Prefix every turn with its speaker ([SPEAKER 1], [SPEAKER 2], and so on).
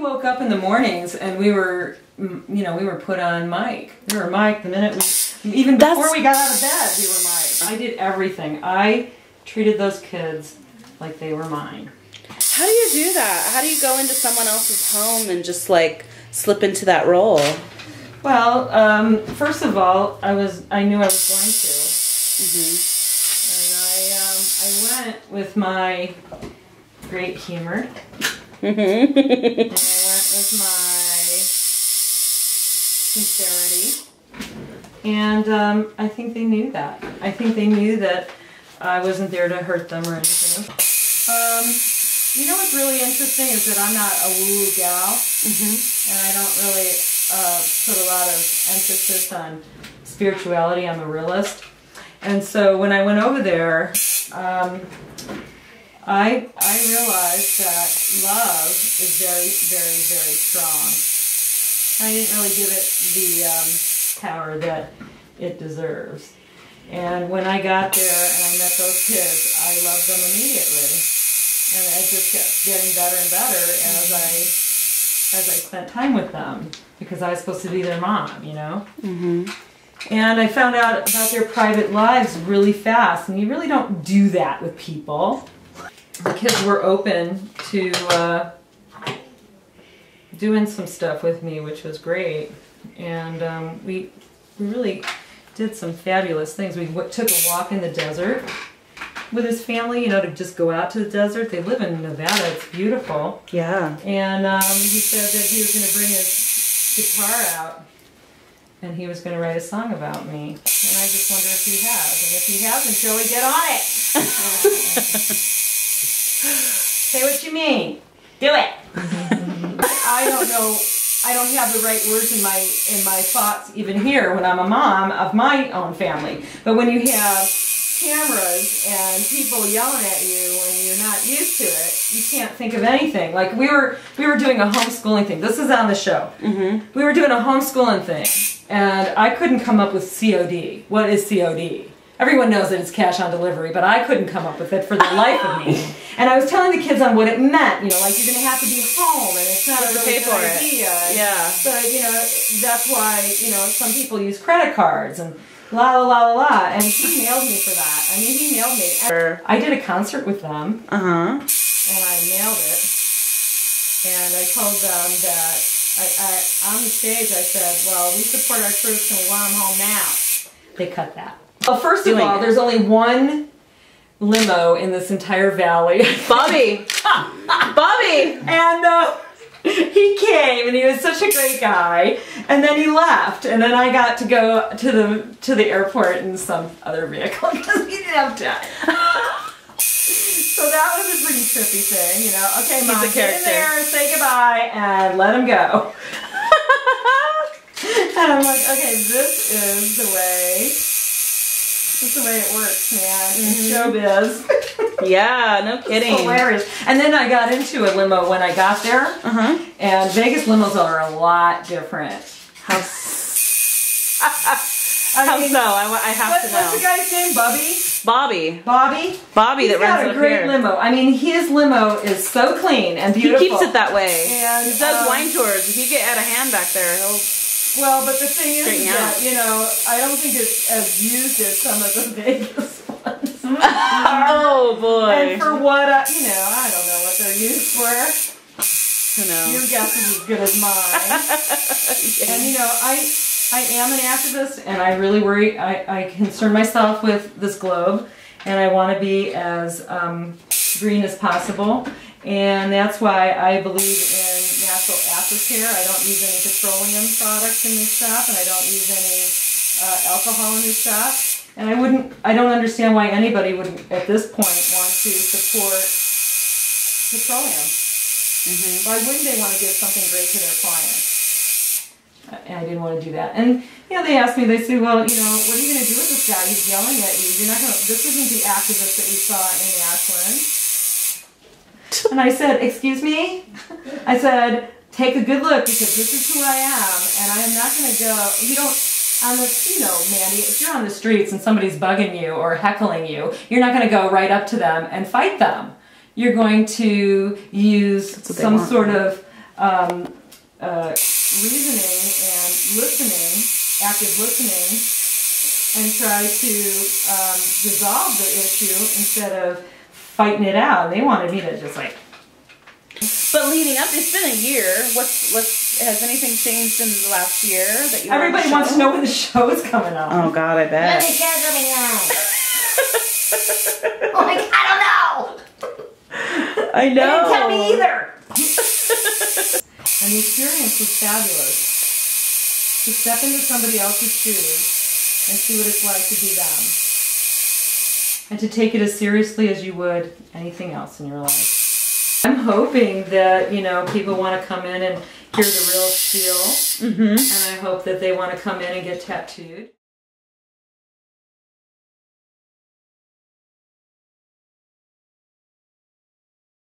[SPEAKER 1] woke up in the mornings and we were, you know, we were put on mic. We were mic the minute we, even before we got out of bed, we were mic. I did everything. I treated those kids like they were mine.
[SPEAKER 2] How do you do that? How do you go into someone else's home and just like slip into that role?
[SPEAKER 1] Well, first of all, I knew I was going to. And I went with my great humor. And I went with my sincerity. And I think they knew that. I think they knew that I wasn't there to hurt them or anything. You know what's really interesting is that I'm not a woo-woo gal. And I don't really put a lot of emphasis on spirituality. I'm a realist. And so when I went over there, I realized that love is very, very, very strong. I didn't really give it the power that it deserves. And when I got there and I met those kids, I loved them immediately. And I just kept getting better and better as I spent time with them, because I was supposed to be their mom, you know? And I found out about their private lives really fast, and you really don't do that with people. The kids were open to doing some stuff with me, which was great. And we really did some fabulous things. We took a walk in the desert with his family, you know, to just go out to the desert. They live in Nevada. It's beautiful. Yeah. And he said that he was going to bring his guitar out and he was going to write a song about me. And I just wonder if he has. And if he hasn't, Shirley, get on it. Say what you mean. Do it. I don't know. I don't have the right words in my thoughts even here when I'm a mom of my own family. But when you have cameras and people yelling at you when you're not used to it, you can't think of anything. Like we were doing a homeschooling thing. This is on the show. We were doing a homeschooling thing, and I couldn't come up with COD. What is COD? Everyone knows that it's cash on delivery, but I couldn't come up with it for the life of me. And I was telling the kids on what it meant. You know, like you're going to have to be home, and it's not a really good idea. Yeah. So you know, that's why some people use credit cards and. La la la la la, and he nailed me for that. I mean, he nailed me. And I did a concert with them, and I nailed it. And I told them that on the stage I said, well, we support our troops and we want them home now. They cut that. Well, first of all, there's only one limo in this entire valley. Bobby! Bobby! And he came, and he was such a great guy, and then he left, and then I got to go to the airport in some other vehicle because he didn't have time. So that was a pretty trippy thing, you know. Okay, Mom, get in there, say goodbye, and let him go. And I'm like, okay, this is the way it works, man, in showbiz. Yeah, no kidding. It's hilarious. And then I got into a limo when I got there, and Vegas limos are a lot different. How so? I have to know. What's the guy's name? Bobby? Bobby? Bobby that runs up here. He's got a great limo. I mean, his limo is so clean and beautiful. He keeps it that way. And he does wine tours. If you get out of hand back there, he'll... Well, but the thing is that, you know, I don't think it's as used as some of the Vegas ones. Oh, boy. And for what, you know, I don't know what they're used for. Who knows? Your guess is as good as mine. And, you know, I am an activist, and I really worry, I concern myself with this globe, and I want to be as green as possible. And that's why I believe in natural aftercare. I don't use any petroleum products in this stuff, and I don't use any alcohol in this stuff. And I don't understand why anybody would, at this point, want to support petroleum. Why wouldn't they want to give something great to their clients? And I didn't want to do that. And, you know, they asked me, they said, well, you know, what are you going to do with this guy? He's yelling at you. You're not going to, this isn't the activist that we saw in Ashland. And I said, excuse me? I said, take a good look, because this is who I am, and I am not going to go, you don't, you know, Mandy, if you're on the streets and somebody's bugging you or heckling you, you're not going to go right up to them and fight them. You're going to use some sort of reasoning and listening, active listening, and try to resolve the issue instead of fighting it out. They wanted me to just like.
[SPEAKER 2] But leading up, it's been a year. Has anything changed in the last year that you?
[SPEAKER 1] Everybody wants to know when the show is coming on.
[SPEAKER 2] Oh God, I bet.
[SPEAKER 3] When the show's coming on. Oh my God, I don't know.
[SPEAKER 2] I know.
[SPEAKER 1] They didn't tell me either. And the experience was fabulous. To step into somebody else's shoes and see what it's like to be them. And to take it as seriously as you would anything else in your life. I'm hoping that, you know, people want to come in and hear the real spiel. And I hope that they want to come in and get tattooed.